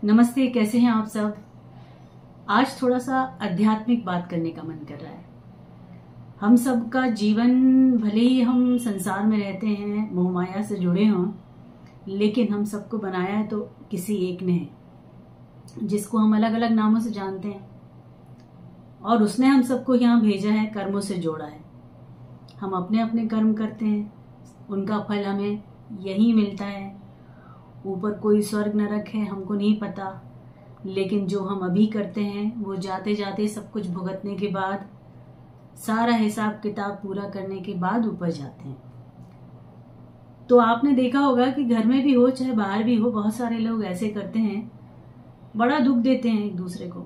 नमस्ते, कैसे हैं आप सब। आज थोड़ा सा आध्यात्मिक बात करने का मन कर रहा है। हम सब का जीवन, भले ही हम संसार में रहते हैं, मोह माया से जुड़े हों, लेकिन हम सबको बनाया है तो किसी एक ने है, जिसको हम अलग अलग नामों से जानते हैं। और उसने हम सबको यहाँ भेजा है, कर्मों से जोड़ा है। हम अपने अपने कर्म करते हैं, उनका फल हमें यही मिलता है। ऊपर कोई स्वर्ग नरक है हमको नहीं पता, लेकिन जो हम अभी करते हैं वो जाते जाते सब कुछ भुगतने के बाद, सारा हिसाब किताब पूरा करने के बाद ऊपर जाते हैं। तो आपने देखा होगा कि घर में भी हो चाहे बाहर भी हो, बहुत सारे लोग ऐसे करते हैं, बड़ा दुख देते हैं एक दूसरे को,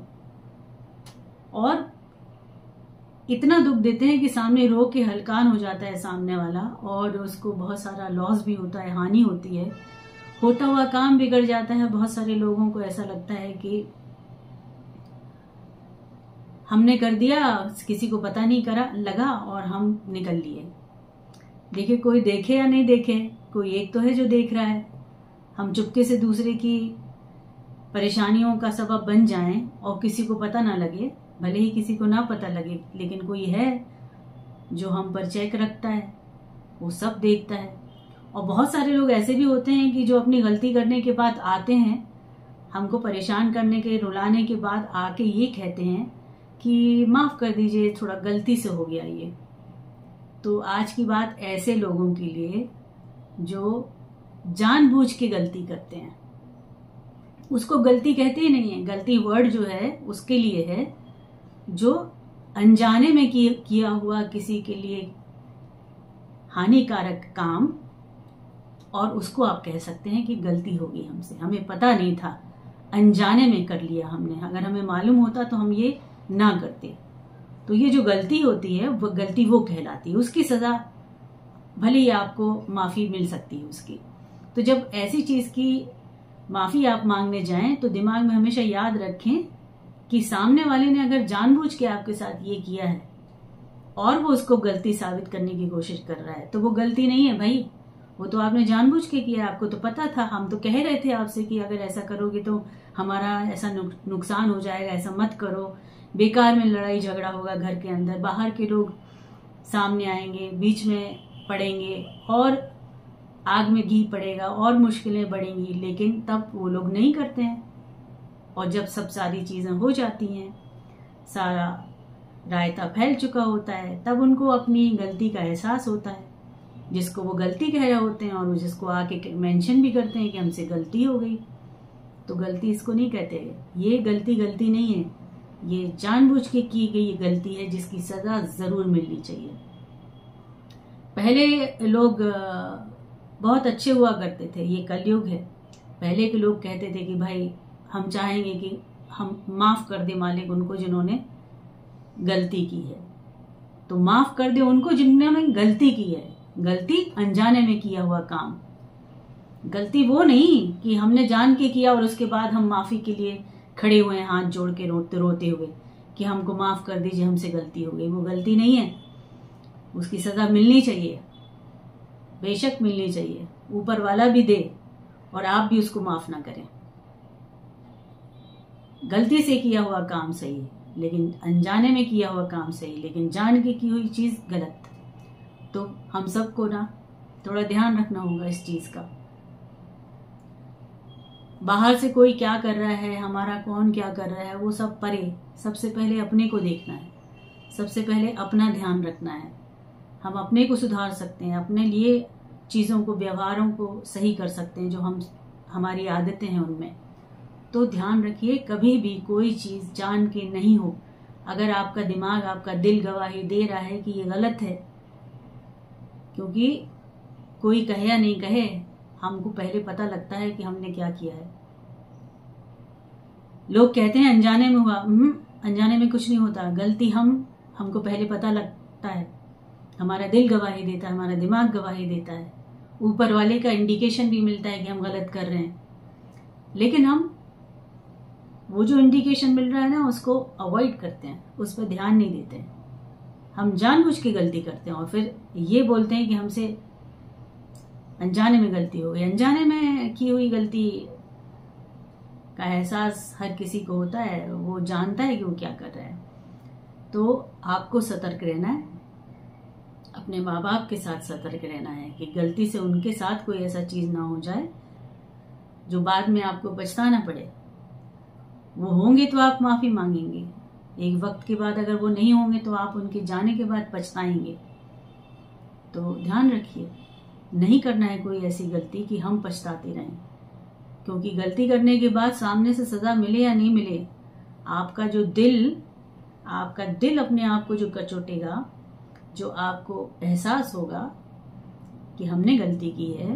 और इतना दुख देते हैं कि सामने रो के हलकान हो जाता है सामने वाला, और उसको बहुत सारा लॉस भी होता है, हानि होती है, होता हुआ काम बिगड़ जाता है। बहुत सारे लोगों को ऐसा लगता है कि हमने कर दिया, किसी को पता नहीं लगा और हम निकल लिए। देखिए, कोई देखे या नहीं देखे, कोई एक तो है जो देख रहा है। हम चुपके से दूसरे की परेशानियों का सबब बन जाएं और किसी को पता ना लगे, भले ही किसी को ना पता लगे, लेकिन कोई है जो हम पर चेक रखता है, वो सब देखता है। और बहुत सारे लोग ऐसे भी होते हैं कि जो अपनी गलती करने के बाद आते हैं, हमको परेशान करने के, रुलाने के बाद आके ये कहते हैं कि माफ कर दीजिए, थोड़ा गलती से हो गया ये। तो आज की बात ऐसे लोगों के लिए जो जानबूझ के गलती करते हैं। उसको गलती कहते ही नहीं है, गलती वर्ड जो है उसके लिए है जो अनजाने में किया हुआ किसी के लिए हानिकारक काम, और उसको आप कह सकते हैं कि गलती होगी हमसे, हमें पता नहीं था, अनजाने में कर लिया हमने। अगर हमें मालूम होता तो हम ये ना करते। तो ये जो गलती होती है वो गलती वो कहलाती है, उसकी सजा भले ही आपको माफी मिल सकती है उसकी। तो जब ऐसी चीज की माफी आप मांगने जाएं तो दिमाग में हमेशा याद रखें कि सामने वाले ने अगर जानबूझ के आपके साथ ये किया है और वो उसको गलती साबित करने की कोशिश कर रहा है, तो वो गलती नहीं है भाई, वो तो आपने जानबूझ के किया। आपको तो पता था, हम तो कह रहे थे आपसे कि अगर ऐसा करोगे तो हमारा ऐसा नुकसान हो जाएगा, ऐसा मत करो, बेकार में लड़ाई झगड़ा होगा घर के अंदर, बाहर के लोग सामने आएंगे, बीच में पड़ेंगे और आग में घी पड़ेगा और मुश्किलें बढ़ेंगी। लेकिन तब वो लोग नहीं करते हैं, और जब सब सारी चीजें हो जाती हैं, सारा रायता फैल चुका होता है, तब उनको अपनी गलती का एहसास होता है, जिसको वो गलती कह रहे होते हैं, और वो जिसको आके मेंशन भी करते हैं कि हमसे गलती हो गई। तो गलती इसको नहीं कहते, ये गलती नहीं है, ये जानबूझ के की गई गलती है जिसकी सजा जरूर मिलनी चाहिए। पहले लोग बहुत अच्छे हुआ करते थे, ये कलयुग है। पहले के लोग कहते थे कि भाई हम चाहेंगे कि हम माफ कर दे मालिक उनको जिन्होंने गलती की है, तो माफ कर दे उनको जिन्होंने गलती की है। गलती अनजाने में किया हुआ काम, गलती वो नहीं कि हमने जान के किया और उसके बाद हम माफी के लिए खड़े हुए हैं हाथ जोड़ के रोते हुए कि हमको माफ कर दीजिए, हमसे गलती हो गई। वो गलती नहीं है, उसकी सजा मिलनी चाहिए, बेशक मिलनी चाहिए, ऊपर वाला भी दे और आप भी उसको माफ ना करें। गलती से किया हुआ काम सही है, लेकिन अनजाने में किया हुआ काम सही, लेकिन जान के की हुई चीज गलत। तो हम सबको ना थोड़ा ध्यान रखना होगा इस चीज का। बाहर से कोई क्या कर रहा है, हमारा कौन क्या कर रहा है, वो सब परे, सबसे पहले अपने को देखना है, सबसे पहले अपना ध्यान रखना है। हम अपने को सुधार सकते हैं, अपने लिए चीजों को, व्यवहारों को सही कर सकते हैं, जो हमारी आदतें हैं उनमें। तो ध्यान रखिए, कभी भी कोई चीज जान के नहीं हो। अगर आपका दिमाग, आपका दिल गवाही दे रहा है कि ये गलत है, क्योंकि कोई कहे या नहीं कहे, हमको पहले पता लगता है कि हमने क्या किया है। लोग कहते हैं अनजाने में हुआ, अनजाने में कुछ नहीं होता। गलती हमको पहले पता लगता है, हमारा दिल गवाही देता है, हमारा दिमाग गवाही देता है, ऊपर वाले का इंडिकेशन भी मिलता है कि हम गलत कर रहे हैं। लेकिन हम वो जो इंडिकेशन मिल रहा है ना, उसको अवॉइड करते हैं, उस पर ध्यान नहीं देते हैं। हम जानबूझ के गलती करते हैं और फिर ये बोलते हैं कि हमसे अनजाने में गलती हो गई। अनजाने में की हुई गलती का एहसास हर किसी को होता है, वो जानता है कि वो क्या कर रहा है। तो आपको सतर्क रहना है, अपने माँ बाप के साथ सतर्क रहना है कि गलती से उनके साथ कोई ऐसा चीज ना हो जाए जो बाद में आपको पछताना पड़े। वो होंगे तो आप माफी मांगेंगे, एक वक्त के बाद अगर वो नहीं होंगे तो आप उनके जाने के बाद पछताएंगे। तो ध्यान रखिए, नहीं करना है कोई ऐसी गलती कि हम पछताते रहें, क्योंकि गलती करने के बाद सामने से सजा मिले या नहीं मिले, आपका दिल अपने आप को जो कचोटेगा, जो आपको एहसास होगा कि हमने गलती की है,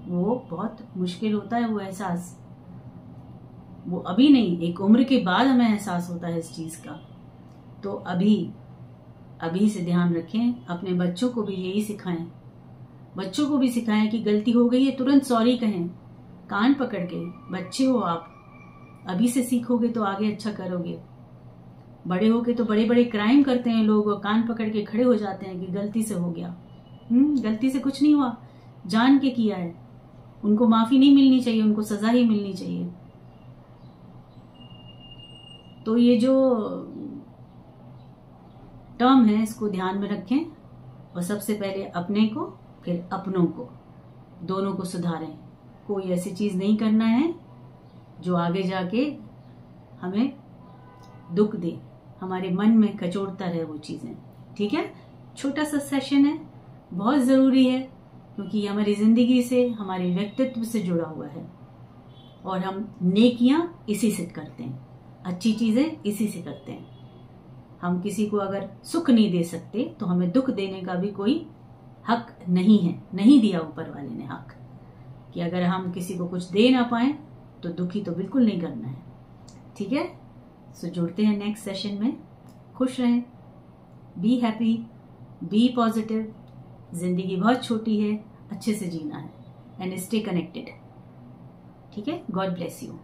वो बहुत मुश्किल होता है। वो एहसास वो अभी नहीं, एक उम्र के बाद हमें एहसास होता है इस चीज का। तो अभी से ध्यान रखें। अपने बच्चों को भी यही सिखाएं, बच्चों को भी सिखाएं कि गलती हो गई है तुरंत सॉरी कहें, कान पकड़ के। बच्चे हो आप, अभी से सीखोगे तो आगे अच्छा करोगे। बड़े होके तो बड़े बड़े क्राइम करते हैं लोग, और कान पकड़ के खड़े हो जाते हैं कि गलती से हो गया। गलती से कुछ नहीं हुआ, जान के किया है। उनको माफी नहीं मिलनी चाहिए, उनको सजा ही मिलनी चाहिए। तो ये जो टर्म है इसको ध्यान में रखें, और सबसे पहले अपने को फिर अपनों को, दोनों को सुधारें। कोई ऐसी चीज नहीं करना है जो आगे जाके हमें दुख दे, हमारे मन में कचोटता रहे वो चीजें। ठीक है, छोटा सा सेशन है, बहुत जरूरी है, क्योंकि हमारी जिंदगी से, हमारे व्यक्तित्व से जुड़ा हुआ है, और हम नेकियां इसी से करते हैं, अच्छी चीजें इसी से करते हैं। हम किसी को अगर सुख नहीं दे सकते तो हमें दुख देने का भी कोई हक नहीं है, नहीं दिया ऊपर वाले ने हक, कि अगर हम किसी को कुछ दे ना पाए तो दुखी तो बिल्कुल नहीं करना है। ठीक है, सो जुड़ते हैं नेक्स्ट सेशन में। खुश रहें, बी हैप्पी, बी पॉजिटिव। जिंदगी बहुत छोटी है, अच्छे से जीना है, एंड स्टे कनेक्टेड। ठीक है, गॉड ब्लेस यू।